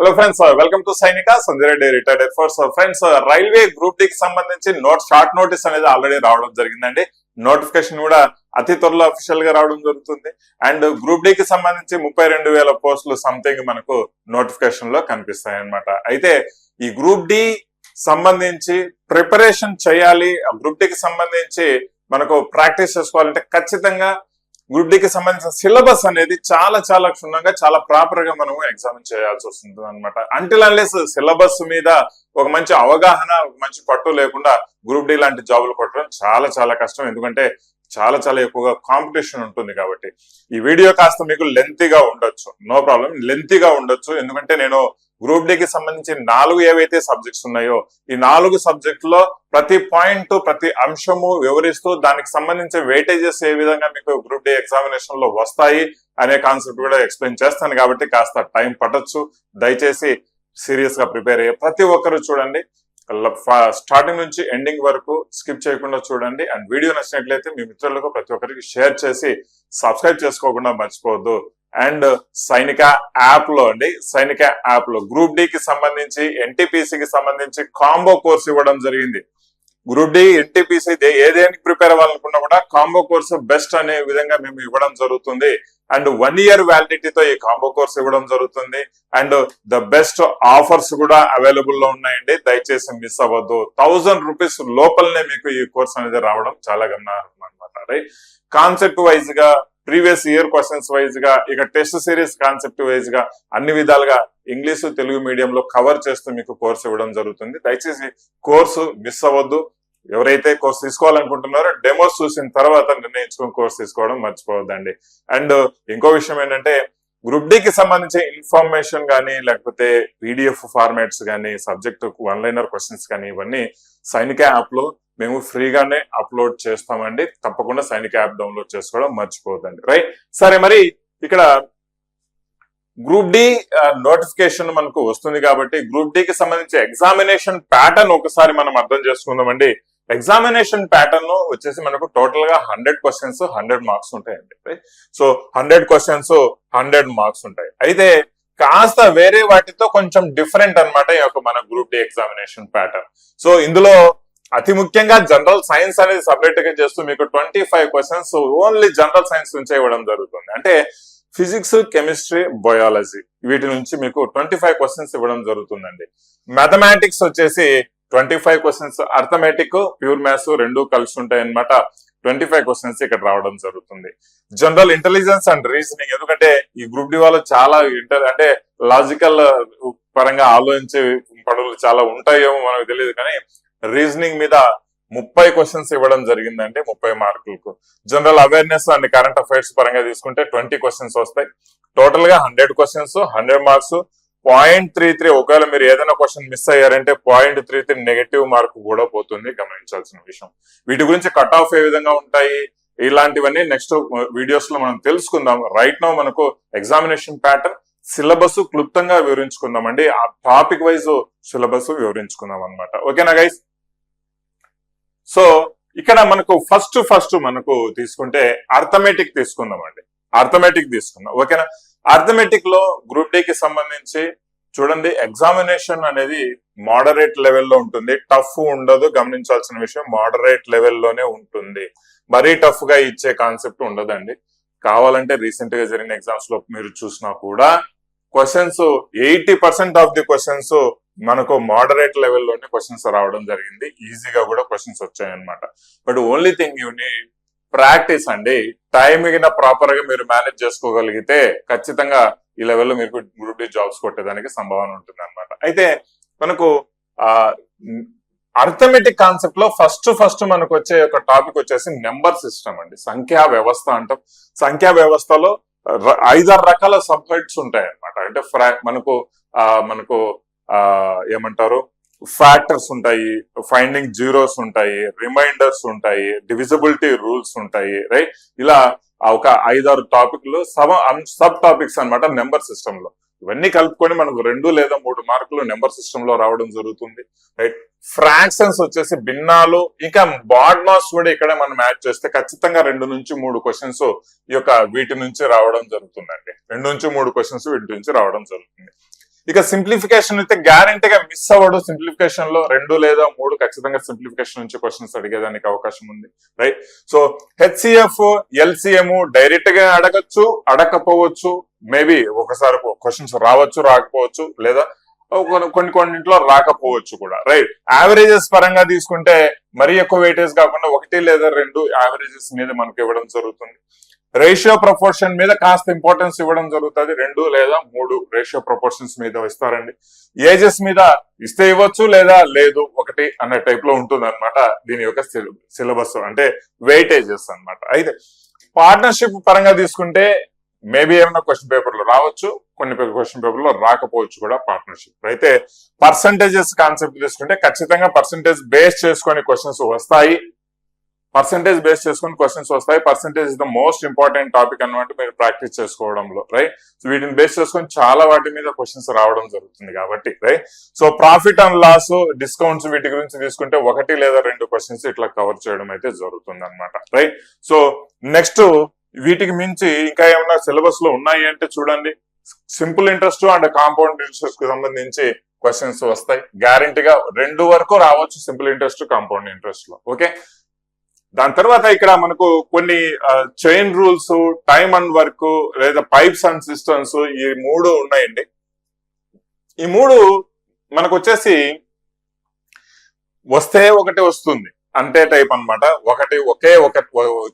Hello friends, welcome to Sainika Sanjay Reddy retired air force. Friends, railway group D కి సంబంధించి short notice అనేది already రావడం జరిగిందండి. నోటిఫికేషన్ కూడా అతి త్వరలో అఫీషియల్ గా రావడం జరుగుతుంది. అండ్ గ్రూప్ డి కి సంబంధించి 32,000 పోస్టులు సంథింగ్ మనకు నోటిఫికేషన్ లో కనిపిస్తాయి అన్నమాట. అయితే ఈ గ్రూప్ డి సంబంధించి ప్రిపరేషన్ చేయాలి, గ్రూప్ డి కి సంబంధించి మనకు ప్రాక్టీస్ చేసుకోవాలంటే ఖచ్చితంగా గ్రూప్ డి కి సంబంధించిన సిలబస్ అనేది చాలా చాలా క్షుణ్ణంగా చాలా ప్రాపర్ గా మనం ఎగ్జామిన్ చేయాల్సి వస్తుంది అనమాట. అంటిల్ అన్లెస్ సిలబస్ మీద ఒక మంచి అవగాహన, ఒక మంచి పట్టు లేకుండా గ్రూప్ డి లాంటి జాబులు కొట్టడం చాలా చాలా కష్టం. ఎందుకంటే చాలా చాలా ఎక్కువగా కాంపిటీషన్ ఉంటుంది. కాబట్టి ఈ వీడియో కాస్త మీకు లెంతీగా ఉండొచ్చు, నో ప్రాబ్లం, లెంతీగా ఉండొచ్చు. ఎందుకంటే నేను గ్రూప్ డి కి సంబంధించి 4 ఏవైతే సబ్జెక్ట్స్ ఉన్నాయో ఈ 4 సబ్జెక్టులో ప్రతి పాయింట్, ప్రతి అంశము వివరిస్తూ దానికి సంబంధించిన వెయిటేజెస్ ఏ విధంగా మీకు గ్రూప్ డి ఎగ్జామినేషన్ లో వస్తాయి అనే కాన్సెప్ట్ కూడా ఎక్స్ప్లెయిన్ చేస్తాను. కాబట్టి కాస్త టైం పట్టొచ్చు. దయచేసి సీరియస్ గా ప్రిపేర్ అయ్యే ప్రతి ఒక్కరు చూడండి, స్టార్టింగ్ నుంచి ఎండింగ్ వరకు స్కిప్ చేయకుండా చూడండి. అండ్ వీడియో నచ్చినట్లయితే మీ మిత్రులకు ప్రతి ఒక్కరికి షేర్ చేసి సబ్స్క్రైబ్ చేసుకోకుండా మర్చిపోవద్దు. అండ్ సైనిక యాప్ లో సైనిక యాప్ లో గ్రూప్ డి కి సంబంధించి ఎన్టీపీసీకి సంబంధించి కాంబో కోర్స్ ఇవ్వడం జరిగింది. గ్రూప్ డి, ఎన్టీపీసీ ఏదేనికి ప్రిపేర్ అవ్వాలనుకున్నా కూడా కాంబో కోర్సు బెస్ట్ అనే విధంగా మేము ఇవ్వడం జరుగుతుంది. అండ్ 1 ఇయర్ వ్యాలిడిటీతో ఈ కాంబో కోర్స్ ఇవ్వడం జరుగుతుంది. అండ్ ద బెస్ట్ ఆఫర్స్ కూడా అవైలబుల్ లో ఉన్నాయండి. దయచేసి మిస్ అవ్వద్దు. 1000 రూపీస్ లోపలనే మీకు ఈ కోర్స్ అనేది రావడం చాలా గమనార్హం అనమాట. రైట్, కాన్సెప్ట్ వైజ్ గా, ప్రీవియస్ ఇయర్ క్వశ్చన్స్ వైజ్ గా, ఇక టెస్ట్ సిరీస్ కాన్సెప్ట్ వైజ్ గా అన్ని విధాలుగా ఇంగ్లీషు, తెలుగు మీడియంలో కవర్ చేస్తూ మీకు కోర్సు ఇవ్వడం జరుగుతుంది. దయచేసి కోర్సు మిస్ అవ్వద్దు. ఎవరైతే కోర్స్ తీసుకోవాలనుకుంటున్నారో డెమోస్ చూసిన తర్వాత నిర్ణయించుకుని కోర్స్ తీసుకోవడం మర్చిపోవద్దండి. అండ్ ఇంకో విషయం ఏంటంటే గ్రూప్ డి కి సంబంధించి ఇన్ఫర్మేషన్ కానీ, లేకపోతే పీడిఎఫ్ ఫార్మాట్స్ కానీ, సబ్జెక్ట్ 1-లైనర్ క్వశ్చన్స్ కానీ, ఇవన్నీ సైనిక యాప్ లో మేము ఫ్రీగానే అప్లోడ్ చేస్తామండి. తప్పకుండా సైనిక యాప్ డౌన్లోడ్ చేసుకోవడం మర్చిపోవద్దండి. రైట్, సరే, మరి ఇక్కడ గ్రూప్ డి నోటిఫికేషన్ మనకు వస్తుంది కాబట్టి గ్రూప్ డి కి సంబంధించి ఎగ్జామినేషన్ ప్యాటర్న్ ఒకసారి మనం అర్థం చేసుకుందామండి. ఎగ్జామినేషన్ ప్యాటర్న్ వచ్చేసి మనకు టోటల్ గా 100 క్వశ్చన్స్ 100 మార్క్స్ ఉంటాయండి. సో 100 క్వశ్చన్స్ 100 మార్క్స్ ఉంటాయి. అయితే కాస్త వేరే వాటితో కొంచెం డిఫరెంట్ అనమాట ఈ యొక్క మన group D examination pattern. So ఇందులో అతి ముఖ్యంగా జనరల్ సైన్స్ అనేది సపరేట్ గా చేస్తూ మీకు 25 క్వశ్చన్స్ ఓన్లీ జనరల్ సైన్స్ నుంచే ఇవ్వడం జరుగుతుంది. అంటే ఫిజిక్స్, కెమిస్ట్రీ, బయాలజీ వీటి నుంచి మీకు 25 క్వశ్చన్స్ ఇవ్వడం జరుగుతుందండి. మ్యాథమెటిక్స్ వచ్చేసి 25 క్వశ్చన్స్, అర్థమెటిక్, ప్యూర్ మ్యాథ్స్ రెండు కలిసి ఉంటాయి అనమాట. 25 క్వశ్చన్స్ ఇక్కడ రావడం జరుగుతుంది. జనరల్ ఇంటెలిజెన్స్ అండ్ రీజనింగ్, ఎందుకంటే ఈ గ్రూప్ డి వాళ్ళు చాలా అంటే లాజికల్ పరంగా ఆలోచించే పనులు చాలా ఉంటాయేమో మనకు తెలియదు, కానీ రీజనింగ్ మీద 30 క్వశ్చన్స్ ఇవ్వడం జరిగిందంటే 30 మార్కులకు. General awareness and current affairs పరంగా తీసుకుంటే 20 క్వశ్చన్స్ వస్తాయి. టోటల్ గా 100 క్వశ్చన్స్ 100 మార్క్స్. 0.33 ఒకవేళ మీరు ఏదైనా క్వశ్చన్ మిస్ అయ్యారంటే 0.33 నెగటివ్ మార్క్ కూడా పోతుంది, గమనించాల్సిన విషయం. వీటి గురించి కట్ ఆఫ్ ఏ విధంగా ఉంటాయి ఇలాంటివన్నీ నెక్స్ట్ వీడియోస్ లో మనం తెలుసుకుందాం. రైట్ నౌ మనకు ఎగ్జామినేషన్ ప్యాటర్న్, సిలబస్ క్లుప్తంగా వివరించుకుందాం అండి. ఆ టాపిక్ వైజ్ సిలబస్ వివరించుకుందాం అనమాట. ఓకేనా గైస్? సో ఇక్కడ మనకు ఫస్ట్ మనకు తీసుకుంటే అర్థమెటిక్ తీసుకుందాం అండి. అర్థమెటిక్ తీసుకుందాం, ఓకేనా? అర్థమెటిక్ లో గ్రూప్ డి కి సంబంధించి చూడండి, ఎగ్జామినేషన్ అనేది మోడరేట్ లెవెల్లో ఉంటుంది, టఫ్ ఉండదు. గమనించాల్సిన విషయం, మోడరేట్ లెవెల్లోనే ఉంటుంది. మరీ టఫ్ గా ఇచ్చే కాన్సెప్ట్ ఉండదండి. కావాలంటే రీసెంట్ గా జరిగిన ఎగ్జామ్స్ లో మీరు చూసినా కూడా క్వశ్చన్స్ 80% ఆఫ్ ది క్వశ్చన్స్ మనకు మోడరేట్ లెవెల్లోనే క్వశ్చన్స్ రావడం జరిగింది. ఈజీగా కూడా క్వశ్చన్స్ వచ్చాయన్నమాట. But only thing you need practice అండి. టైమింగ్ ప్రాపర్ గా మీరు మేనేజ్ చేసుకోగలిగితే ఖచ్చితంగా ఈ లెవెల్లో మీరు గ్రూప్ డి జాబ్స్ కొట్టేదానికి సంభావన ఉంటుంది అనమాట. అయితే మనకు అర్థమెటిక్ కాన్సెప్ట్ లో ఫస్ట్ మనకు వచ్చే ఒక టాపిక్ వచ్చేసి నెంబర్ సిస్టమ్ అండి. సంఖ్యా వ్యవస్థ అంటాం. సంఖ్యా వ్యవస్థలో 5-6 రకాల సబ్ హెడ్స్ ఉంటాయి అనమాట. అంటే మనకు ఏమంటారు, ఫ్యాక్టర్స్ ఉంటాయి, ఫైండింగ్ జీరోస్ ఉంటాయి, రిమైండర్స్ ఉంటాయి, డివిజిబిలిటీ రూల్స్ ఉంటాయి. రైట్, ఇలా ఒక 5-6 టాపిక్లు సబ్ టాపిక్స్ అనమాట నెంబర్ సిస్టమ్ లో. ఇవన్నీ కలుపుకొని మనకు 2 లేదా 3 మార్కులు నెంబర్ సిస్టమ్ లో రావడం జరుగుతుంది. రైట్, ఫ్రాక్షన్స్ వచ్చేసి భిన్నాలు, ఇంకా బాడ్ మాస్ కూడా ఇక్కడ మనం యాడ్ చేస్తే ఖచ్చితంగా 2 నుంచి 3 క్వశ్చన్స్ ఈ యొక్క వీటి నుంచి రావడం జరుగుతుందండి. 2 నుంచి 3 క్వశ్చన్స్ వీటి నుంచి రావడం జరుగుతుంది. ఇక సింప్లిఫికేషన్ అయితే గ్యారంటీగా మిస్ అవ్వడు. సింప్లిఫికేషన్ లో 2 లేదా 3 ఖచ్చితంగా సింప్లిఫికేషన్ నుంచి క్వశ్చన్స్ అడిగేదానికి అవకాశం ఉంది, right? So HCF, LCM direct గా అడగచ్చు, అడగకపోవచ్చు, మేబీ ఒకసారి క్వశ్చన్స్ రావచ్చు, రాకపోవచ్చు, లేదా కొన్నింటిలో రాకపోవచ్చు కూడా, రైట్? యావరేజెస్ పరంగా తీసుకుంటే మరీ ఎక్కువ వెయిటేజ్ కాకుండా 1 లేదా 2 యావరేజెస్ మీద మనకు ఇవ్వడం జరుగుతుంది. రేషియో ప్రపోర్షన్ మీద కాస్త ఇంపార్టెన్స్ ఇవ్వడం జరుగుతుంది. 2 లేదా 3 రేషియో ప్రపోర్షన్స్ మీద ఇస్తారండి. ఏజెస్ మీద ఇస్తే ఇవ్వచ్చు, లేదా లేదు 1 అనే టైప్ లో ఉంటుంది అనమాట దీని యొక్క సిలబస్, అంటే వెయిటేజెస్ అన్నమాట. అయితే పార్ట్నర్షిప్ పరంగా తీసుకుంటే మేబీ ఏమైనా క్వశ్చన్ పేపర్ లో రావచ్చు, కొన్ని క్వశ్చన్ పేపర్ లో రాకపోవచ్చు కూడా పార్ట్నర్షిప్. అయితే పర్సంటేజెస్ కాన్సెప్ట్ తీసుకుంటే ఖచ్చితంగా పర్సంటేజ్ బేస్ చేసుకొని క్వశ్చన్స్ వస్తాయి. పర్సంటేజ్ బేస్ చేసుకుని క్వశ్చన్స్ వస్తాయి. Percentage is the most important topic అనమాట మీరు ప్రాక్టీస్ చేసుకోవడంలో, రైట్? సో వీటిని బేస్ చేసుకొని చాలా వాటి మీద క్వశ్చన్స్ రావడం జరుగుతుంది కాబట్టి, right? So profit and loss, discounts వీటి గురించి తీసుకుంటే 1 లేదా 2 క్వశ్చన్స్ ఇట్లా కవర్ చేయడం అయితే జరుగుతుంది అనమాట, రైట్? సో నెక్స్ట్ వీటికి మించి ఇంకా ఏమన్నా సిలబస్ లో ఉన్నాయి అంటే చూడండి, simple interest and compound interest కి సంబంధించి క్వశ్చన్స్ వస్తాయి. గ్యారంటీగా 2 వరకు రావచ్చు సింపుల్ ఇంట్రెస్ట్, కాంపౌండ్ ఇంట్రెస్ట్ లో, ఓకే? దాని తర్వాత ఇక్కడ మనకు కొన్ని chain rules, time and work, లేదా పైప్స్ అండ్ సిస్టమ్స్, ఈ 3 ఉన్నాయండి. ఈ 3 మనకు వచ్చేసి వస్తే 1 వస్తుంది అంటే టైప్ అనమాట. ఒకే ఒక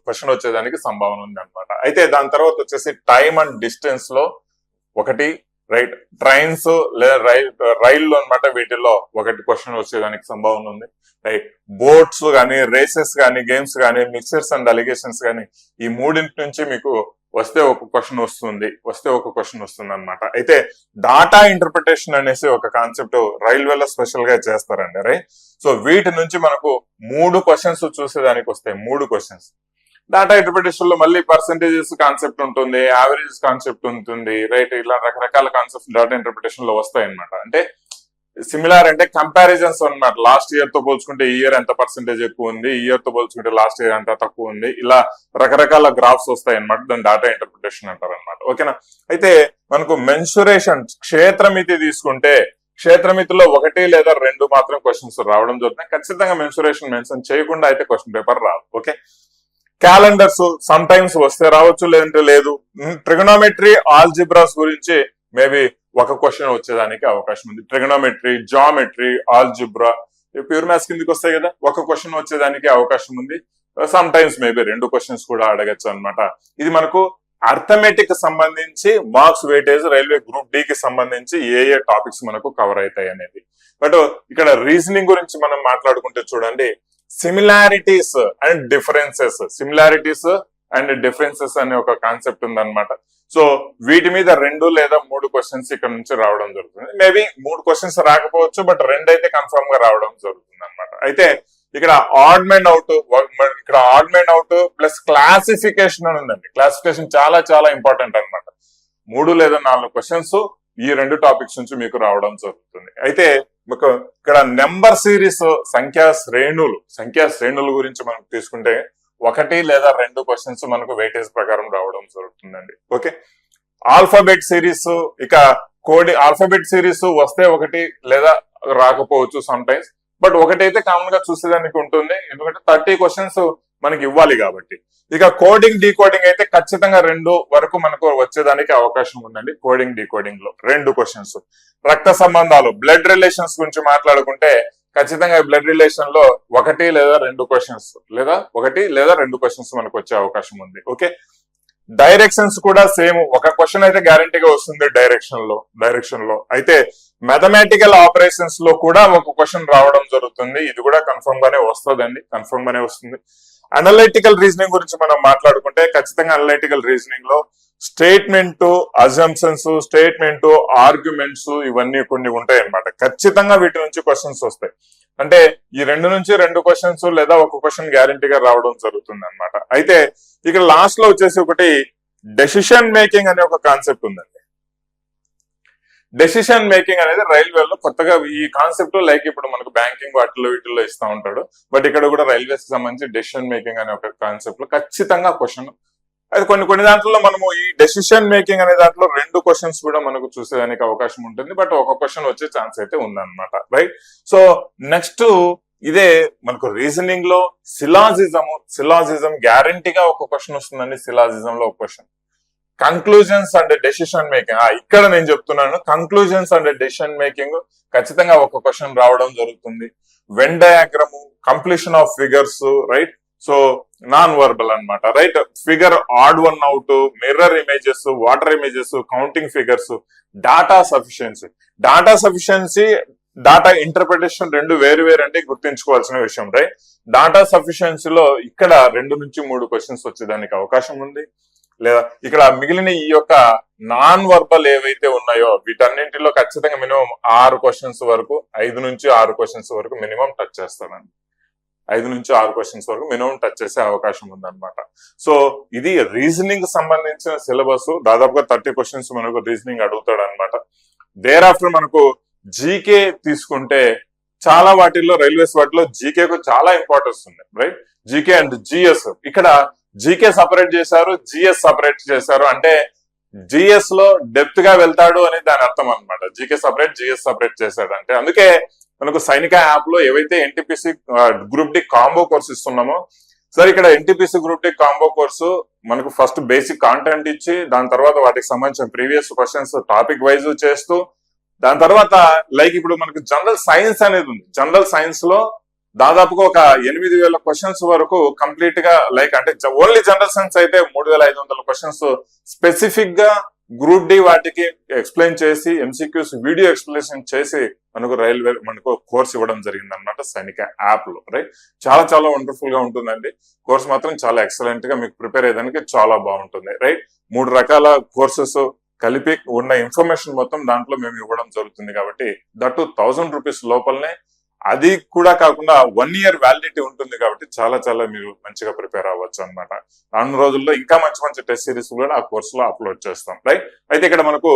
క్వశ్చన్ వచ్చేదానికి సంభావన ఉంది అనమాట. అయితే దాని తర్వాత వచ్చేసి టైమ్ అండ్ డిస్టెన్స్ లో 1, రైట్? ట్రైన్స్ లేదా రైళ్ళు అనమాట, వీటిల్లో 1 క్వశ్చన్ వచ్చేదానికి సంభావన ఉంది, రైట్? బోట్స్ కానీ, రేసెస్ కానీ, గేమ్స్ కానీ, మిక్సర్స్ అండ్ అలిగేషన్స్ కానీ, ఈ 3 నుంచి మీకు వస్తే 1 క్వశ్చన్ వస్తుంది అనమాట. అయితే డాటా ఇంటర్ప్రిటేషన్ అనేసి ఒక కాన్సెప్ట్ రైల్వేలో స్పెషల్ గా చేస్తారండి, రైట్? సో వీటి నుంచి మనకు 3 క్వశ్చన్స్ చూసేదానికి వస్తాయి. 3 క్వశ్చన్స్. డాటా ఇంటర్ప్రిటేషన్ లో మళ్ళీ పర్సంటేజెస్ కాన్సెప్ట్ ఉంటుంది, యావరేజెస్ కాన్సెప్ట్ ఉంటుంది, రైట్? ఇలా రకరకాల కాన్సెప్ట్స్ డాటా ఇంటర్ప్రిటేషన్ లో వస్తాయి అనమాట. అంటే సిమిలార్ అంటే కంపారిజన్స్ అన్నమాట. లాస్ట్ ఇయర్ తో పోల్చుకుంటే ఈ ఇయర్ ఎంత పర్సెంటేజ్ ఎక్కువ ఉంది, ఈ ఇయర్ తో పోల్చుకుంటే లాస్ట్ ఇయర్ ఎంత తక్కువ ఉంది, ఇలా రకరకాల గ్రాఫ్స్ వస్తాయి అనమాట. దాని డాటా ఇంటర్ప్రిటేషన్ అంటారు అనమాట, ఓకేనా? అయితే మనకు మెన్సురేషన్, క్షేత్రమితి తీసుకుంటే క్షేత్రమితిలో 1 లేదా 2 మాత్రం క్వశ్చన్స్ రావడం జరుగుతుంది. ఖచ్చితంగా మెన్సురేషన్ మెన్షన్ చేయకుండా అయితే క్వశ్చన్ పేపర్ రాదు, ఓకే? క్యాలెండర్స్ సమ్ టైమ్స్ వస్తే రావచ్చు, లేదంటే లేదు. ట్రిగనోమెట్రీ, ఆల్జిబ్రాస్ గురించి మేబీ 1 క్వశ్చన్ వచ్చేదానికి అవకాశం ఉంది. Trigonometry, geometry, algebra, pure maths కిందకి వస్తాయి కదా, 1 క్వశ్చన్ వచ్చేదానికి అవకాశం ఉంది. సమ్ టైమ్స్ మేబీ 2 క్వశ్చన్స్ కూడా అడగచ్చు అనమాట. ఇది మనకు అర్థమెటిక్ సంబంధించి marks weightage railway group D కి సంబంధించి ఏ టాపిక్స్ మనకు కవర్ అవుతాయి అనేది. బట్ ఇక్కడ రీజనింగ్ గురించి మనం మాట్లాడుకుంటే చూడండి, సిమిలారిటీస్ అండ్ డిఫరెన్సెస్, అనే ఒక కాన్సెప్ట్ ఉందన్నమాట. సో వీటి మీద 2 లేదా 3 క్వశ్చన్స్ ఇక్కడ నుంచి రావడం జరుగుతుంది. మేబీ 3 క్వశ్చన్స్ రాకపోవచ్చు, బట్ 2 అయితే కన్ఫర్మ్ గా రావడం జరుగుతుంది అనమాట. అయితే ఇక్కడ odd man out plus classification అని ఉందండి. క్లాసిఫికేషన్ చాలా చాలా ఇంపార్టెంట్ అనమాట. 3 లేదా 4 క్వశ్చన్స్ ఈ 2 టాపిక్స్ నుంచి మీకు రావడం జరుగుతుంది. అయితే మీకు ఇక్కడ నెంబర్ సిరీస్, సంఖ్యా శ్రేణుల గురించి మనం తీసుకుంటే 1 లేదా 2 క్వశ్చన్స్ మనకు వెయిటేజ్ ప్రకారం రావడం జరుగుతుందండి, ఓకే? ఆల్ఫాబెట్ సిరీస్, ఇక ఆల్ఫాబెట్ సిరీస్ వస్తే 1 లేదా రాకపోవచ్చు సమ్ టైమ్స్, బట్ 1 అయితే కామన్ గా చూసేదానికి ఉంటుంది, ఎందుకంటే 30 క్వశ్చన్స్ మనకి ఇవ్వాలి కాబట్టి. ఇక కోడింగ్ డీకోడింగ్ అయితే ఖచ్చితంగా 2 వరకు మనకు వచ్చేదానికి అవకాశం ఉందండి. కోడింగ్ డీకోడింగ్ లో 2 క్వశ్చన్స్. రక్త సంబంధాలు, బ్లడ్ రిలేషన్స్ గురించి మాట్లాడుకుంటే ఖచ్చితంగా బ్లడ్ రిలేషన్ లో 1 లేదా 2 క్వశ్చన్స్ మనకు వచ్చే అవకాశం ఉంది, ఓకే? డైరెక్షన్స్ కూడా సేమ్, 1 క్వశ్చన్ అయితే గ్యారంటీగా వస్తుంది డైరెక్షన్ లో. అయితే మ్యాథమెటికల్ ఆపరేషన్స్ లో కూడా 1 క్వశ్చన్ రావడం జరుగుతుంది. ఇది కూడా కన్ఫర్మ్ గానే వస్తుంది. అనలైటికల్ రీజనింగ్ గురించి మనం మాట్లాడుకుంటే ఖచ్చితంగా అనలైటికల్ రీజనింగ్ లో స్టేట్మెంట్, అజంప్షన్స్, ఆర్గ్యుమెంట్స్, ఇవన్నీ కొన్ని ఉంటాయి అన్నమాట. ఖచ్చితంగా వీటి నుంచి క్వశ్చన్స్ వస్తాయి. అంటే ఈ 2 నుంచి 2 క్వశ్చన్స్ లేదా 1 క్వశ్చన్ గ్యారంటీగా రావడం జరుగుతుంది అనమాట. అయితే ఇక్కడ లాస్ట్ లో వచ్చేసి ఒకటి డెసిషన్ మేకింగ్ అనే ఒక కాన్సెప్ట్ ఉందండి. డెసిషన్ మేకింగ్ అనేది రైల్వేలో కొత్తగా ఈ కాన్సెప్ట్, లైక్ ఇప్పుడు మనకు బ్యాంకింగ్ వీటిల్లో ఇస్తా ఉంటాడు, బట్ ఇక్కడ కూడా రైల్వేస్ కి సంబంధించి డెసిషన్ మేకింగ్ అనే ఒక కాన్సెప్ట్ లో ఖచ్చితంగా క్వశ్చన్ అయితే కొన్ని దాంట్లో మనము ఈ డెసిషన్ మేకింగ్ అనే దాంట్లో 2 క్వశ్చన్స్ కూడా మనకు చూసేదానికి అవకాశం ఉంటుంది, బట్ ఒక క్వశ్చన్ వచ్చే ఛాన్స్ అయితే ఉందన్నమాట, రైట్. సో నెక్స్ట్ ఇదే మనకు రీజనింగ్ లో సిలాజిజం గ్యారంటీగా ఒక క్వశ్చన్ వస్తుందండి. సిలాజిజం లో ఒక question. Conclusions and decision making, ఇక్కడ నేను చెప్తున్నాను కంక్లూజన్స్ అండ్ డెసిషన్ మేకింగ్ ఖచ్చితంగా ఒక క్వశ్చన్ రావడం జరుగుతుంది. Venn diagram, completion of figures, right. So non verbal అన్నమాట, right. Figure odd one out, mirror images, water images, counting figures, data sufficiency data interpretation 2 వేరు అంటే గుర్తుంచుకోవాల్సిన విషయం, రైట్. డాటా సఫిషియన్సీలో ఇక్కడ 2 నుంచి 3 క్వశ్చన్స్ వచ్చేదానికి అవకాశం ఉంది. లేదా ఇక్కడ మిగిలిన ఈ యొక్క నాన్ వర్బల్ ఏవైతే ఉన్నాయో వీటన్నింటిలో ఖచ్చితంగా మినిమం 6 క్వశ్చన్స్ వరకు, 5 నుంచి 6 క్వశ్చన్స్ వరకు మినిమం టచ్ చేస్తానండి. 5 నుంచి 6 క్వశ్చన్స్ వరకు మినిమం టచ్ చేసే అవకాశం ఉందన్నమాట. సో ఇది రీజనింగ్ సంబంధించిన సిలబస్. దాదాపుగా 30 క్వశ్చన్స్ మనకు రీజనింగ్ అడుగుతాడు అనమాట. దేర్ ఆఫ్టర్ మనకు జీకే తీసుకుంటే చాలా వాటిల్లో, రైల్వేస్ వాటిలో జీకేకు చాలా ఇంపార్టెన్స్ ఉంది, రైట్. GK and GS. ఇక్కడ జీకే సపరేట్ చేశారు, జిఎస్ సపరేట్ చేశారు. అంటే జిఎస్ లో డెప్త్ గా వెళ్తాడు అని దాని అర్థం అనమాట. జీకే సపరేట్, జిఎస్ సపరేట్ చేశాడు అంటే. అందుకే మనకు సైనిక యాప్ లో ఏవైతే NTPC group D combo course ఇస్తున్నామో, సరే ఇక్కడ NTPC group D combo course మనకు ఫస్ట్ బేసిక్ కాంటెంట్ ఇచ్చి, దాని తర్వాత వాటికి సంబంధించిన ప్రీవియస్ క్వశ్చన్స్ టాపిక్ వైజ్ చేస్తూ, దాని తర్వాత లైక్ ఇప్పుడు మనకు జనరల్ సైన్స్ అనేది ఉంది. జనరల్ సైన్స్ లో దాదాపుగా ఒక 8,000 క్వశ్చన్స్ వరకు కంప్లీట్ గా, లైక్ అంటే ఓన్లీ జనరల్ సైన్స్ అయితే 3,500 క్వశ్చన్స్ స్పెసిఫిక్ గా గ్రూప్ డి వాటికి ఎక్స్ప్లెయిన్ చేసి, ఎంసీక్యూస్ వీడియో ఎక్స్ప్లెనేషన్ చేసి మనకు కోర్స్ ఇవ్వడం జరిగింది అనమాట సైనిక యాప్ లో, రైట్. చాలా వండర్ఫుల్ గా ఉంటుందండి. కోర్స్ మాత్రం చాలా ఎక్సలెంట్ గా మీకు ప్రిపేర్ అయ్యేదానికి చాలా బాగుంటుంది, రైట్. 3 రకాల కోర్సెస్ కలిపి ఉన్న ఇన్ఫర్మేషన్ మొత్తం దాంట్లో మేము ఇవ్వడం జరుగుతుంది. కాబట్టి దట్టు 1000 రూపీస్ లోపలనే, అది కూడా కాకుండా 1 year వ్యాలిడిటీ ఉంటుంది. కాబట్టి చాలా మీరు మంచిగా ప్రిపేర్ అవ్వచ్చు అనమాట. రాను రోజుల్లో ఇంకా మంచి టెస్ట్ సిరీస్ కూడా ఆ కోర్సులో అప్లోడ్ చేస్తాం, రైట్. అయితే ఇక్కడ మనకు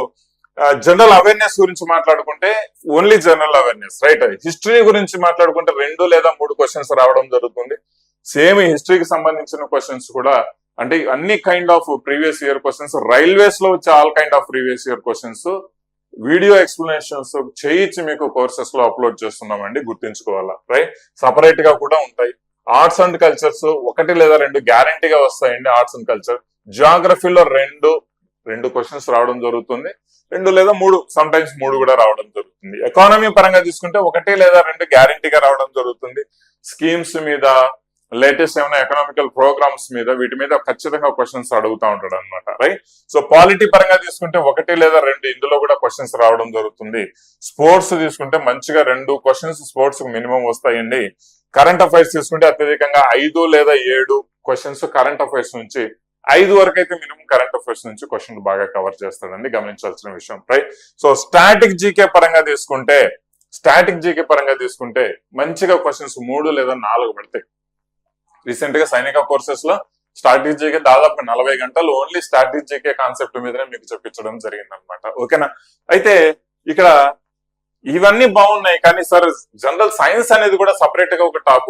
జనరల్ అవేర్నెస్ గురించి మాట్లాడుకుంటే only general awareness, right. History గురించి మాట్లాడుకుంటే 2 లేదా 3 క్వశ్చన్స్ రావడం జరుగుతుంది. సేమ్ హిస్టరీకి సంబంధించిన క్వశ్చన్స్ కూడా, అంటే అన్ని kind of previous year questions, railways లో వచ్చే all kind of previous year questions video explanations చేయించి మీకు కోర్సెస్ లో అప్లోడ్ చేస్తున్నామండి, గుర్తుంచుకోవాలా, రైట్. సపరేట్ గా కూడా ఉంటాయి. ఆర్ట్స్ అండ్ కల్చర్స్ 1 లేదా 2 గ్యారంటీగా వస్తాయండి. Arts and culture. జియోగ్రఫీలో 2 క్వశ్చన్స్ రావడం జరుగుతుంది, 2 లేదా 3, సమ్ టైమ్స్ 3 కూడా రావడం జరుగుతుంది. ఎకానమీ పరంగా తీసుకుంటే 1 లేదా 2 గ్యారంటీగా రావడం జరుగుతుంది. స్కీమ్స్ మీద, లేటెస్ట్ ఏమైనా ఎకనామికల్ ప్రోగ్రామ్స్ మీద, వీటి మీద ఖచ్చితంగా క్వశ్చన్స్ అడుగుతూ ఉంటాడు అనమాట, రైట్. సో పాలిటీ పరంగా తీసుకుంటే 1 లేదా 2 ఇందులో కూడా క్వశ్చన్స్ రావడం జరుగుతుంది. స్పోర్ట్స్ తీసుకుంటే మంచిగా 2 క్వశ్చన్స్ స్పోర్ట్స్ మినిమం వస్తాయండి. కరెంట్ అఫైర్స్ తీసుకుంటే అత్యధికంగా 5 లేదా 7 క్వశ్చన్స్ కరెంట్ అఫైర్స్ నుంచి, 5 వరకు అయితే మినిమం కరెంట్ అఫైర్స్ నుంచి క్వశ్చన్ బాగా కవర్ చేస్తాడండి, గమనించాల్సిన విషయం, రైట్. సో స్టాటిక్ జీకే పరంగా తీసుకుంటే మంచిగా క్వశ్చన్స్ 3 లేదా 4 పడతాయి. రీసెంట్ గా సైనిక కోర్సెస్ లో స్టాటిక్ జీకే దాదాపు 40 గంటలు ఓన్లీ స్టాటిక్ జీకే కాన్సెప్ట్ మీదనే మీకు చెప్పించడం జరిగింది అనమాట, ఓకేనా. అయితే ఇక్కడ ఇవన్నీ బాగున్నాయి, కానీ సార్ జనరల్ సైన్స్ అనేది కూడా సపరేట్ గా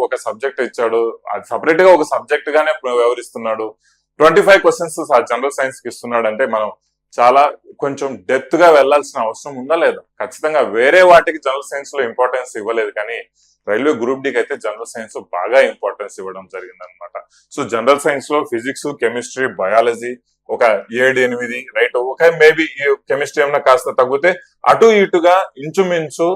ఒక సబ్జెక్ట్ ఇచ్చాడు, అది సపరేట్ గా ఒక సబ్జెక్ట్ గానే వ్యవహరిస్తున్నాడు. 25 క్వశ్చన్స్ జనరల్ సైన్స్ కి ఇస్తున్నాడు అంటే మనం చాలా కొంచెం డెప్త్ గా వెళ్లాల్సిన అవసరం ఉందా లేదా? ఖచ్చితంగా వేరే వాటికి జనరల్ సైన్స్ లో ఇంపార్టెన్స్ ఇవ్వలేదు, కానీ రైల్వే గ్రూప్ డికి అయితే జనరల్ సైన్స్ బాగా ఇంపార్టెన్స్ ఇవ్వడం జరిగింది అనమాట. సో జనరల్ సైన్స్ లో ఫిజిక్స్, కెమిస్ట్రీ, బయాలజీ ఒక 7-8, రైట్. మేబీ కెమిస్ట్రీ ఏమన్నా కాస్త తగ్గితే అటు ఇటుగా ఇంచుమించు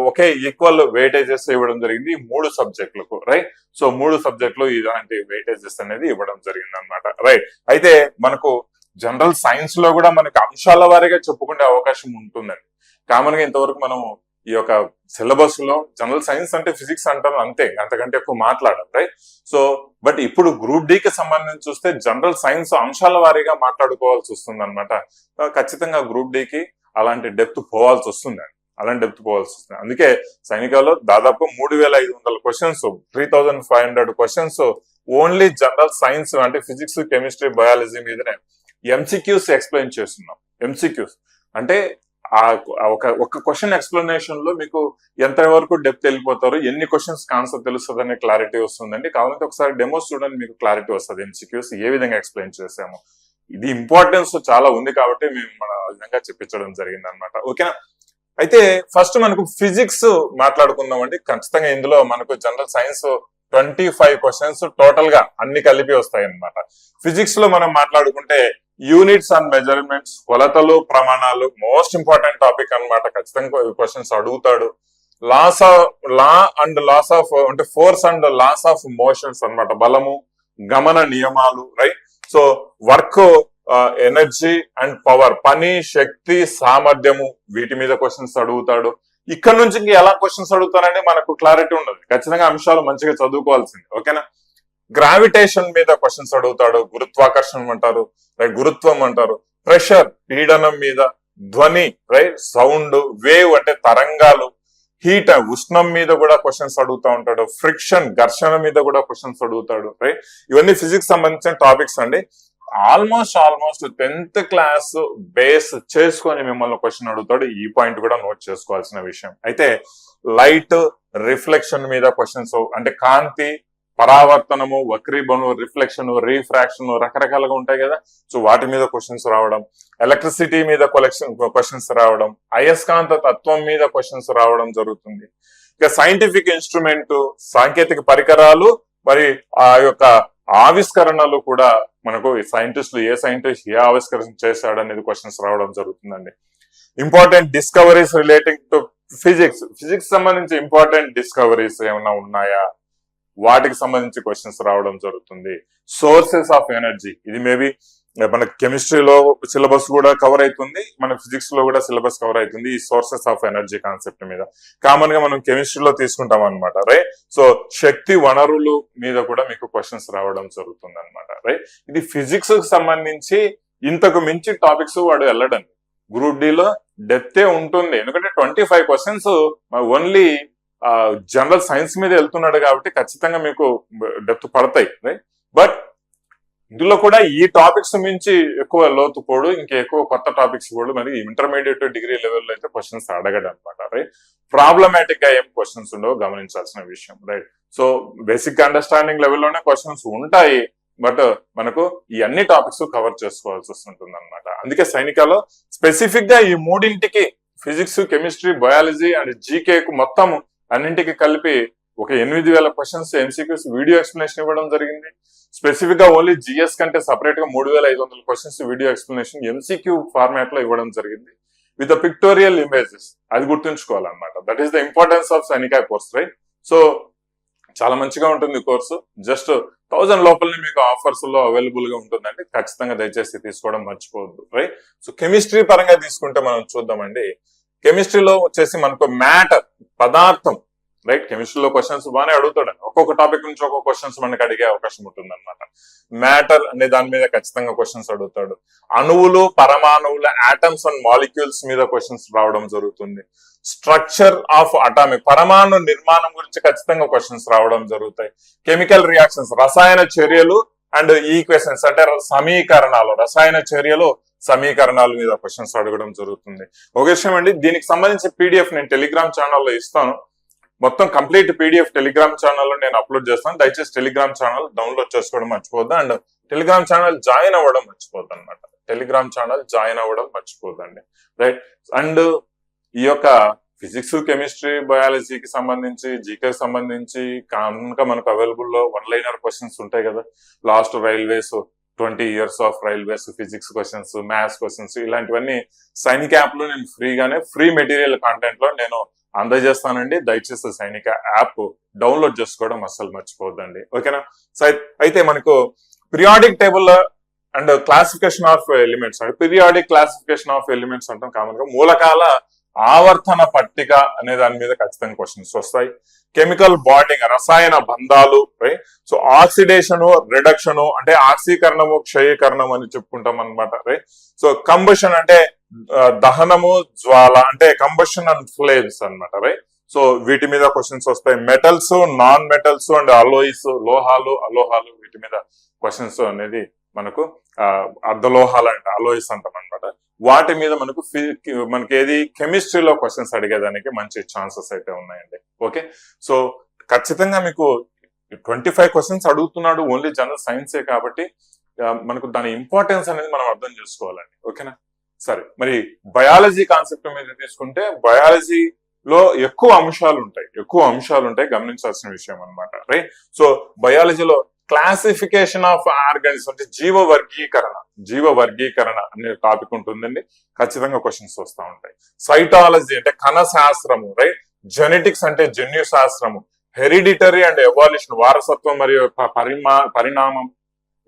ఒకే ఈక్వల్ వెయిటేజెస్ ఇవ్వడం జరిగింది 3 సబ్జెక్టులకు, రైట్. సో 3 సబ్జెక్టులు ఇలాంటి వెయిటేజెస్ అనేది ఇవ్వడం జరిగింది అనమాట, రైట్. అయితే మనకు జనరల్ సైన్స్ లో కూడా మనకు అంశాల వారీగా చెప్పుకునే అవకాశం ఉంటుందండి. కామన్ గా ఇంతవరకు మనం ఈ యొక్క సిలబస్ లో జనరల్ సైన్స్ అంటే ఫిజిక్స్ అంటాం అంతే, అంతకంటే ఎక్కువ మాట్లాడాలి, రైట్. సో బట్ ఇప్పుడు గ్రూప్ డి కి సంబంధించి చూస్తే జనరల్ సైన్స్ అంశాల వారీగా మాట్లాడుకోవాల్సి వస్తుంది అనమాట. ఖచ్చితంగా గ్రూప్ డి కి అలాంటి డెప్త్ పోవాల్సి వస్తుంది. అందుకే సైనికాలో దాదాపు 3,500 questions, 3,500 questions only general science అంటే ఫిజిక్స్, కెమిస్ట్రీ, బయాలజీ మీదనే ఎంసీక్యూస్ ఎక్స్ప్లెయిన్ చేస్తున్నాం. ఎంసీక్యూస్ అంటే ఒక క్వశ్చన్ ఎక్స్ప్లెనేషన్ లో మీకు ఎంత వరకు డెప్త్ వెళ్ళిపోతారు, ఎన్ని క్వశ్చన్స్ ఆన్సర్ తెలుస్తుంది అనే క్లారిటీ వస్తుందండి. కావాలంటే ఒకసారి డెమోస్ చూడండి, మీకు క్లారిటీ వస్తుంది ఎంసీక్యూస్ ఏ విధంగా ఎక్స్ప్లెయిన్ చేసాము. ఇది ఇంపార్టెన్స్ చాలా ఉంది కాబట్టి మేము మన విధంగా చెప్పించడం జరిగింది అనమాట. ఓకేనా. అయితే ఫస్ట్ మనకు ఫిజిక్స్ మాట్లాడుకుందాం అండి. ఖచ్చితంగా ఇందులో మనకు జనరల్ సైన్స్ 25 క్వశ్చన్స్ టోటల్ గా అన్ని కలిపి వస్తాయి అన్నమాట. ఫిజిక్స్ లో మనం మాట్లాడుకుంటే యూనిట్స్ అండ్ మెజర్మెంట్స్, కొలతలు ప్రమాణాలు మోస్ట్ ఇంపార్టెంట్ టాపిక్ అన్నమాట. ఖచ్చితంగా క్వశ్చన్స్ అడుగుతాడు. లా అండ్ లాస్ ఆఫ్ అంటే force and laws of motions అన్నమాట, బలము గమన నియమాలు, right. So work, energy and power, పని శక్తి సామర్థ్యము, వీటి మీద క్వశ్చన్స్ అడుగుతాడు. ఇక్కడ నుంచి ఎలా క్వశ్చన్స్ అడుగుతారని మనకు క్లారిటీ ఉండదు. ఖచ్చితంగా అంశాలు మంచిగా చదువుకోవాల్సింది. ఓకేనా. గ్రావిటేషన్ మీద క్వశ్చన్స్ అడుగుతాడు, గురుత్వాకర్షణం అంటారు, రైట్, గురుత్వం అంటారు, ప్రెషర్ పీడనం మీద, ధ్వని రైట్, సౌండ్, వేవ్ అంటే తరంగాలు, హీట్ ఉష్ణం మీద కూడా క్వశ్చన్స్ అడుగుతూ ఉంటాడు, ఫ్రిక్షన్ ఘర్షణ మీద కూడా క్వశ్చన్స్ అడుగుతాడు, రైట్. ఇవన్నీ ఫిజిక్స్ సంబంధించిన టాపిక్స్ అండి. ఆల్మోస్ట్ 10th క్లాస్ బేస్ చేసుకొని మిమ్మల్ని క్వశ్చన్ అడుగుతాడు. ఈ పాయింట్ కూడా నోట్ చేసుకోవాల్సిన విషయం. అయితే లైట్ రిఫ్లెక్షన్ మీద క్వశ్చన్స్ అంటే కాంతి, పరావర్తనము, వక్రీభవనం, రిఫ్లెక్షన్, రీఫ్రాక్షన్ రకరకాలుగా ఉంటాయి కదా. సో వాటి మీద క్వశ్చన్స్ రావడం, ఎలక్ట్రిసిటీ మీద క్వశ్చన్స్ రావడం, అయస్కాంత తత్వం మీద క్వశ్చన్స్ రావడం జరుగుతుంది. ఇక సైంటిఫిక్ ఇన్స్ట్రుమెంట్, సాంకేతిక పరికరాలు, మరి ఆ యొక్క ఆవిష్కరణలు కూడా మనకు సైంటిస్టులు ఏ సైంటిస్ట్ ఏ ఆవిష్కరణ చేశాడు అనేది క్వశ్చన్స్ రావడం జరుగుతుందండి. Important discoveries relating to physics సంబంధించి ఇంపార్టెంట్ డిస్కవరీస్ ఏమైనా ఉన్నాయా, వాటికి సంబంధించి క్వశ్చన్స్ రావడం జరుగుతుంది. సోర్సెస్ ఆఫ్ ఎనర్జీ, ఇది మేబీ మన కెమిస్ట్రీలో సిలబస్ కూడా కవర్ అవుతుంది, మన ఫిజిక్స్ లో కూడా సిలబస్ కవర్ అవుతుంది. ఈ సోర్సెస్ ఆఫ్ ఎనర్జీ కాన్సెప్ట్ మీద కామన్ గా మనం కెమిస్ట్రీలో తీసుకుంటాం అనమాట, రైట్. సో శక్తి వనరులు మీద కూడా మీకు క్వశ్చన్స్ రావడం జరుగుతుంది అనమాట, రైట్. ఇది ఫిజిక్స్ కు సంబంధించి ఇంతకు మించి టాపిక్స్ వాడు వెళ్ళడం. గ్రూప్ డి లో డెప్తే ఉంటుంది, ఎందుకంటే 25 క్వశ్చన్స్ ఓన్లీ జనరల్ సైన్స్ మీద వెళ్తున్నాడు కాబట్టి ఖచ్చితంగా మీకు డెప్త్ పడతాయి, రైట్. బట్ ఇందులో కూడా ఈ టాపిక్స్ మించి ఎక్కువ లోతు పోడు, ఇంకా ఎక్కువ కొత్త టాపిక్స్ కూడా మరి ఇంటర్మీడియట్ డిగ్రీ లెవెల్లో అయితే క్వశ్చన్స్ అడగడు అనమాట, రైట్. ప్రాబ్లమాటిక్ గా ఏం క్వశ్చన్స్ ఉండవు గమనించాల్సిన విషయం, రైట్. సో బేసిక్ అండర్స్టాండింగ్ లెవెల్లోనే క్వశ్చన్స్ ఉంటాయి, బట్ మనకు ఈ అన్ని టాపిక్స్ కవర్ చేసుకోవాల్సి వస్తుంటుంది అనమాట. అందుకే సైనికాలో స్పెసిఫిక్ గా ఈ మూడింటికి physics, chemistry, biology and GK కు మొత్తం అన్నింటికి కలిపి ఒక 8000 క్వశ్చన్స్ ఎంసీక్యూస్ వీడియో ఎక్స్ప్లెనేషన్ ఇవ్వడం జరిగింది. స్పెసిఫిక్ గా ఓన్లీ జిఎస్ కంటే సపరేట్ గా 3500 questions video explanation MCQ format లో ఇవ్వడం జరిగింది విత్ పిక్టోరియల్ ఇమేజెస్. అది గుర్తుంచుకోవాలన్నమాట. That is the importance of Sainika course, right. So చాలా మంచిగా ఉంటుంది కోర్సు. జస్ట్ 1000 లోపలనే మీకు ఆఫర్స్ లో అవైలబుల్ గా ఉంటుందండి. ఖచ్చితంగా దయచేసి తీసుకోవడం మర్చిపోవద్దు, రైట్. సో కెమిస్ట్రీ పరంగా తీసుకుంటే మనం చూద్దామండి. కెమిస్ట్రీలో వచ్చేసి మనకు మ్యాటర్, పదార్థం, రైట్. కెమిస్ట్రీలో క్వశ్చన్స్ బాగానే అడుగుతాడు, ఒక్కొక్క టాపిక్ నుంచి ఒక్కొక్క క్వశ్చన్స్ మనకి అడిగే అవకాశం ఉంటుంది అనమాట. మ్యాటర్ అనే దాని మీద ఖచ్చితంగా క్వశ్చన్స్ అడుగుతాడు. అణువులు, పరమాణువుల, ఆటమ్స్ అండ్ మాలిక్యూల్స్ మీద క్వశ్చన్స్ రావడం జరుగుతుంది. స్ట్రక్చర్ ఆఫ్ అటామిక్, పరమాణు నిర్మాణం గురించి ఖచ్చితంగా క్వశ్చన్స్ రావడం జరుగుతాయి. కెమికల్ రియాక్షన్స్, రసాయన చర్యలు అండ్ ఈక్వేషన్స్ అంటే సమీకరణాలు, రసాయన చర్యలు సమీకరణాల మీద క్వశ్చన్స్ అడగడం జరుగుతుంది. ఒక విషయం అండి, దీనికి సంబంధించి పీడిఎఫ్ నేను టెలిగ్రామ్ ఛానల్లో ఇస్తాను. మొత్తం కంప్లీట్ పీడిఎఫ్ టెలిగ్రామ్ ఛానల్లో నేను అప్లోడ్ చేస్తాను. దయచేసి టెలిగ్రామ్ ఛానల్ డౌన్లోడ్ చేసుకోవడం మర్చిపోద్దు, అండ్ టెలిగ్రామ్ ఛానల్ జాయిన్ అవ్వడం మర్చిపోద్దు అనమాట. టెలిగ్రామ్ ఛానల్ జాయిన్ అవ్వడం మర్చిపోదండి, రైట్. అండ్ ఈ యొక్క ఫిజిక్స్, కెమిస్ట్రీ, బయాలజీకి సంబంధించి, జీకేకి సంబంధించి కనుక మనకు అవైలబుల్ లో 1-liner క్వశ్చన్స్ ఉంటాయి కదా. Last railways 20 years of railways physics questions, maths questions, ఇలాంటివన్నీ సైనిక యాప్ లో నేను ఫ్రీగానే ఫ్రీ మెటీరియల్ కాంటెంట్ లో నేను అందజేస్తానండి. దయచేసి సైనిక యాప్ డౌన్లోడ్ చేసుకోవడం అస్సలు మర్చిపోవద్దండి, ఓకేనా. సో అయితే మనకు periodic table and classification of elements అంటే పీరియాడిక్ క్లాసిఫికేషన్ ఆఫ్ ఎలిమెంట్స్ అంటాం కామన్ గా. మూలకాల ఆవర్తన పట్టిక అనే దాని మీద ఖచ్చితంగా క్వశ్చన్స్ వస్తాయి. కెమికల్ బాండింగ్, రసాయన బంధాలు, రైట్. సో ఆక్సిడేషన్, రిడక్షన్ అంటే ఆక్సీకరణము, క్షయీకరణం అని చెప్పుకుంటాం అనమాట, రైట్. సో కంబషన్ అంటే దహనము, జ్వాల అంటే కంబషన్ అండ్ ఫ్లేమ్స్ అనమాట, రైట్. సో వీటి మీద క్వశ్చన్స్ వస్తాయి. Metals, non metals and alloys, లోహాలు, అలోహాలు, వీటి మీద క్వశ్చన్స్ అనేది మనకు అర్ధలోహాలు అంటే అలోయిస్ అంటాం అనమాట. వాటి మీద మనకి ఏది కెమిస్ట్రీలో క్వశ్చన్స్ అడిగేదానికి మంచి ఛాన్సెస్ అయితే ఉన్నాయండి. ఓకే, సో ఖచ్చితంగా మీకు 25 క్వశ్చన్స్ అడుగుతున్నాడు ఓన్లీ జనరల్ సైన్సే కాబట్టి మనకు దాని ఇంపార్టెన్స్ అనేది మనం అర్థం చేసుకోవాలండి. ఓకేనా, సరే మరి బయాలజీ కాన్సెప్ట్ మీద తీసుకుంటే బయాలజీలో ఎక్కువ అంశాలు ఉంటాయి గమనించాల్సిన విషయం అనమాట. రైట్, సో బయాలజీలో క్లాసిఫికేషన్ ఆఫ్ ఆర్గానిజం అంటే జీవ వర్గీకరణ అనే టాపిక్ ఉంటుందండి. ఖచ్చితంగా క్వశ్చన్స్ వస్తూ ఉంటాయి. సైటాలజీ అంటే కణ శాస్త్రము, రైట్, జెనెటిక్స్ అంటే జన్యు శాస్త్రము, హెరిడిటరీ అండ్ ఎవాల్యూషన్ వారసత్వం మరియు పరిణామం,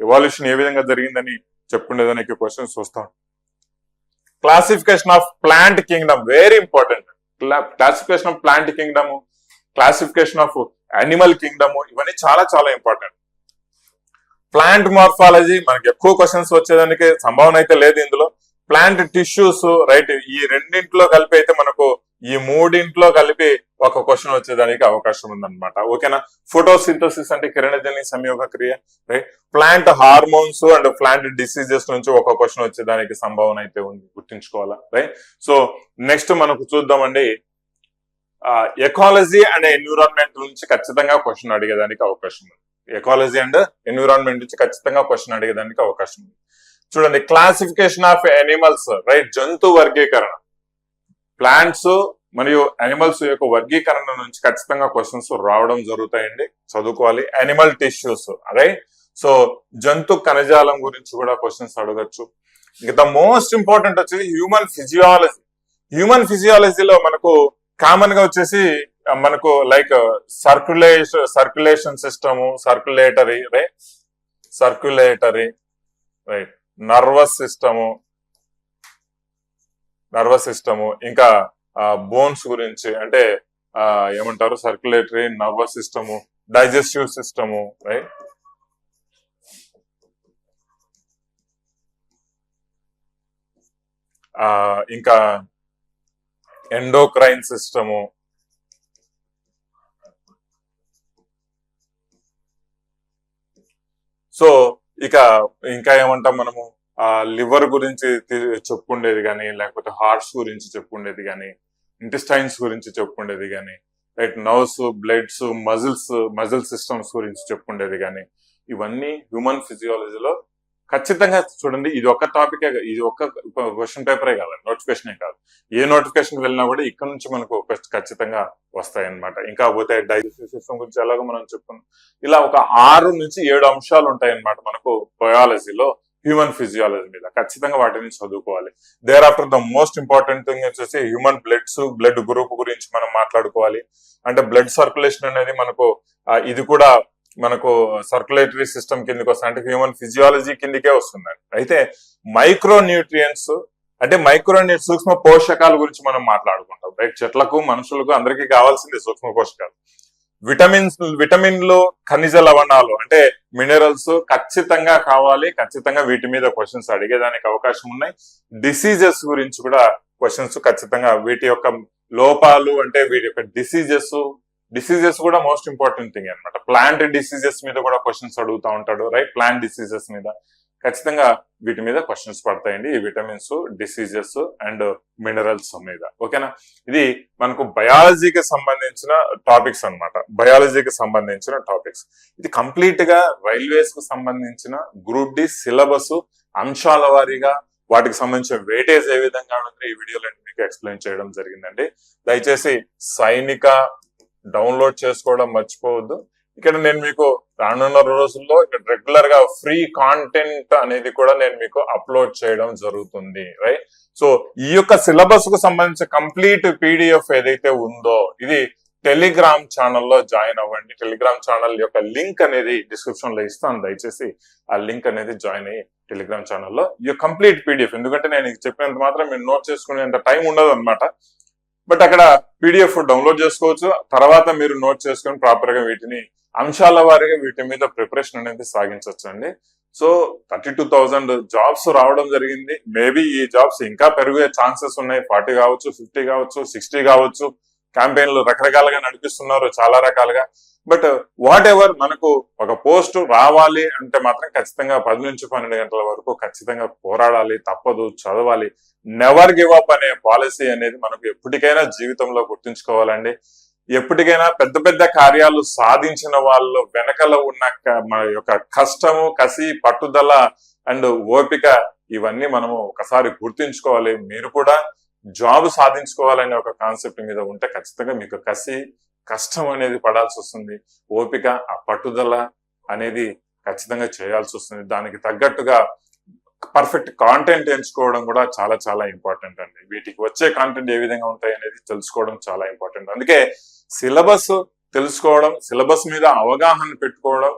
ఎవాల్యూషన్ ఏ విధంగా జరిగిందని చెప్పుకునేదానికి క్వశ్చన్స్ వస్తాం. Classification of plant Kingdom very important. Classification of plant Kingdom, classification of animal Kingdom, ఇవన్నీ చాలా చాలా ఇంపార్టెంట్. ప్లాంట్ మార్ఫాలజీ మనకి ఎక్కువ క్వశ్చన్స్ వచ్చేదానికి సంభావన అయితే లేదు ఇందులో. ప్లాంట్ టిష్యూస్, రైట్, ఈ రెండింటిలో కలిపి అయితే మనకు ఈ మూడింట్లో కలిపి ఒక క్వశ్చన్ వచ్చేదానికి అవకాశం ఉందన్నమాట. ఓకేనా, ఫోటోసింథసిస్ అంటే కిరణజన్య సంయోగ క్రియ, right, plant hormones and plant diseases నుంచి ఒక క్వశ్చన్ వచ్చేదానికి సంభావన అయితే ఉంది, గుర్తుంచుకోవాలా. రైట్, సో నెక్స్ట్ మనకు చూద్దామండి, ఎకాలజీ అండ్ ఎన్విరాన్మెంట్ నుంచి ఖచ్చితంగా క్వశ్చన్ అడిగేదానికి అవకాశం ఉంది. ఎకాలజీ అండ్ ఎన్విరాన్మెంట్ నుంచి ఖచ్చితంగా క్వశ్చన్ అడిగేదానికి అవకాశం ఉంది. చూడండి, క్లాసిఫికేషన్ ఆఫ్ యానిమల్స్, రైట్, జంతు వర్గీకరణ, ప్లాంట్స్ మరియు యానిమల్స్ యొక్క వర్గీకరణ నుంచి ఖచ్చితంగా క్వశ్చన్స్ రావడం జరుగుతాయండి, చదువుకోవాలి. యానిమల్ టిష్యూస్, రైట్, సో జంతు కణజాలం గురించి కూడా క్వశ్చన్స్ అడగచ్చు. ఇంకా ద మోస్ట్ ఇంపార్టెంట్ వచ్చేసి హ్యూమన్ ఫిజియాలజీలో మనకు కామన్ గా వచ్చేసి మనకు like circulation system, circulatory right, nervous system, ఇంకా బోన్స్ గురించి అంటే ఏమంటారు, circulatory, nervous system, digestive system, right, ఇంకా ఎండోక్రైన్ సిస్టము, సో ఇంకా ఏమంటాం మనము లివర్ గురించి చెప్పుకుండేది కానీ, లేకపోతే హార్ట్స్ గురించి చెప్పుకుండేది కానీ, ఇంటెస్టైన్స్ గురించి చెప్పుకుండేది కానీ, right, nerves, bloods, muscle systems గురించి చెప్పుకుండేది కానీ, ఇవన్నీ హ్యూమన్ ఫిజియాలజీలో ఖచ్చితంగా చూడండి. ఇది ఒక టాపికే, ఇది ఒక క్వశ్చన్ పేపరే కాదు, నోటిఫికేషనే కాదు, ఏ నోటిఫికేషన్ వెళ్ళినా కూడా ఇక్కడ నుంచి మనకు ఖచ్చితంగా వస్తాయి అనమాట. ఇంకా పోతే డైజెస్టివ్ సిస్టమ్ గురించి ఎలాగో మనం చెప్పుకున్నాం. ఇలా ఒక 6 నుంచి 7 అంశాలు ఉంటాయి అనమాట మనకు బయాలజీలో హ్యూమన్ ఫిజియాలజీ మీద. ఖచ్చితంగా వాటిని చదువుకోవాలి. Thereafter the most important thing వచ్చేసి హ్యూమన్ బ్లడ్ గ్రూప్ గురించి మనం మాట్లాడుకోవాలి. అంటే బ్లడ్ సర్క్యులేషన్ అనేది మనకు ఇది కూడా మనకు సర్క్యులేటరీ సిస్టమ్ కిందకి వస్తుంది, అంటే హ్యూమన్ ఫిజియాలజీ కిందకే వస్తుందండి. అయితే మైక్రోన్యూట్రియంట్స్ అంటే సూక్ష్మ పోషకాల గురించి మనం మాట్లాడుకుంటాం, రైట్. చెట్లకు, మనుషులకు అందరికీ కావాల్సింది సూక్ష్మ పోషకాలు. విటమిన్లు, ఖనిజ లవణాలు అంటే మినరల్స్ ఖచ్చితంగా కావాలి. ఖచ్చితంగా వీటి మీద క్వశ్చన్స్ అడిగేదానికి అవకాశం ఉన్నాయి. డిసీజెస్ గురించి కూడా క్వశ్చన్స్ ఖచ్చితంగా, వీటి యొక్క లోపాలు అంటే వీటి యొక్క డిసీజెస్ కూడా మోస్ట్ ఇంపార్టెంట్ థింగ్ అనమాట. ప్లాంట్ డిసీజెస్ మీద కూడా క్వశ్చన్స్ అడుగుతూ ఉంటాడు, రైట్. ప్లాంట్ డిసీజెస్ మీద ఖచ్చితంగా వీటి మీద క్వశ్చన్స్ పడతాయండి, ఈ విటమిన్స్, డిసీజెస్ అండ్ మినరల్స్ మీద. ఓకేనా, ఇది మనకు బయాలజీకి సంబంధించిన టాపిక్స్ అనమాట. ఇది కంప్లీట్ గా రైల్వేస్ కు సంబంధించిన గ్రూప్ డి సిలబస్ అంశాల వారీగా వాటికి సంబంధించిన వెయిటేజ్ ఏ విధంగా ఉంటుంది ఈ వీడియోలో మీకు ఎక్స్ప్లెయిన్ చేయడం జరిగిందండి. దయచేసి సైనిక డౌన్లోడ్ చేసుకోవడం మర్చిపోవద్దు. ఇక్కడ నేను మీకు రానున్న రోజుల్లో ఇక్కడ రెగ్యులర్ గా ఫ్రీ కాంటెంట్ అనేది కూడా నేను మీకు అప్లోడ్ చేయడం జరుగుతుంది, రైట్. సో ఈ యొక్క సిలబస్ కు సంబంధించిన కంప్లీట్ పీడిఎఫ్ ఏదైతే ఉందో ఇది టెలిగ్రామ్ ఛానల్లో జాయిన్ అవ్వండి. టెలిగ్రామ్ ఛానల్ యొక్క లింక్ అనేది డిస్క్రిప్షన్ లో ఇస్తాను, దయచేసి ఆ లింక్ అనేది జాయిన్ అయ్యి టెలిగ్రామ్ ఛానల్లో ఈ కంప్లీట్ పీడిఎఫ్, ఎందుకంటే నేను చెప్పినంత మాత్రం మీరు నోట్ చేసుకునేంత టైం ఉండదు అనమాట. బట్ అక్కడ పీడిఎఫ్ డౌన్లోడ్ చేసుకోవచ్చు. తర్వాత మీరు నోట్ చేసుకుని ప్రాపర్ గా వీటిని అంశాల వారీగా వీటి మీద ప్రిపరేషన్ అనేది సాగించవచ్చు అండి. సో 32,000 జాబ్స్ రావడం జరిగింది. మేబీ ఈ జాబ్స్ ఇంకా పెరిగే ఛాన్సెస్ ఉన్నాయి. 40 కావచ్చు, 50 కావచ్చు, 60 కావచ్చు, క్యాంపెయిన్లు రకరకాలుగా నడిపిస్తున్నారు, చాలా రకాలుగా. బట్ వాట్ ఎవర్, మనకు ఒక పోస్ట్ రావాలి అంటే మాత్రం ఖచ్చితంగా 10 నుంచి 12 గంటల వరకు ఖచ్చితంగా పోరాడాలి, తప్పదు, చదవాలి. నెవర్ గివ్ అప్ అనే పాలసీ అనేది మనకు ఎప్పటికైనా జీవితంలో గుర్తుంచుకోవాలండి. ఎప్పటికైనా పెద్ద పెద్ద కార్యాలు సాధించిన వాళ్ళు వెనకల ఉన్న మన యొక్క కష్టము, కసి, పట్టుదల అండ్ ఓపిక ఇవన్నీ మనము ఒకసారి గుర్తుంచుకోవాలి. మీరు కూడా జాబ్ సాధించుకోవాలనే ఒక కాన్సెప్ట్ మీద ఉంటే ఖచ్చితంగా మీకు కసి, కష్టం అనేది పడాల్సి వస్తుంది. ఓపిక, ఆ పట్టుదల అనేది ఖచ్చితంగా చేయాల్సి వస్తుంది. దానికి తగ్గట్టుగా పర్ఫెక్ట్ కాంటెంట్ ఎంచుకోవడం కూడా చాలా చాలా ఇంపార్టెంట్ అండి. వీటికి వచ్చే కాంటెంట్ ఏ విధంగా ఉంటాయి అనేది తెలుసుకోవడం చాలా ఇంపార్టెంట్. అందుకే సిలబస్ తెలుసుకోవడం, సిలబస్ మీద అవగాహన పెట్టుకోవడం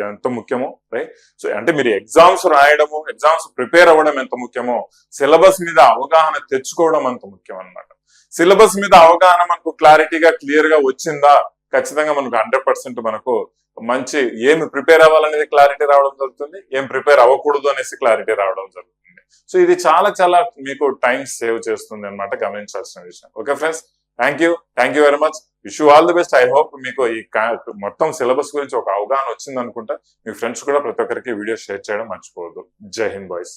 ఎంత ముఖ్యమో, రైట్? సో అంటే మీరు ఎగ్జామ్స్ రాయడము, ఎగ్జామ్స్ ప్రిపేర్ అవ్వడం ఎంత ముఖ్యమో, సిలబస్ మీద అవగాహన తెచ్చుకోవడం అంత ముఖ్యం అన్నమాట. సిలబస్ మీద అవగాహన మనకు క్లారిటీగా, క్లియర్ గా వచ్చిందా, ఖచ్చితంగా మనకు 100% మనకు మంచి ఏమి ప్రిపేర్ అవ్వాలనేది క్లారిటీ రావడం జరుగుతుంది, ఏం ప్రిపేర్ అవ్వకూడదు అనేసి క్లారిటీ రావడం జరుగుతుంది. సో ఇది చాలా చాలా మీకు టైం సేవ్ చేస్తుంది అన్నమాట, గమనించాల్సిన విషయం. Okay friends, thank you very much. Wish you all the best. I hope మీకు ఈ మొత్తం సిలబస్ గురించి ఒక అవగాహన వచ్చింది అనుకుంటా. మీ ఫ్రెండ్స్ కూడా ప్రతి ఒక్కరికి వీడియో షేర్ చేయడం మర్చిపోవద్దు. జై హింద్ బాయ్స్.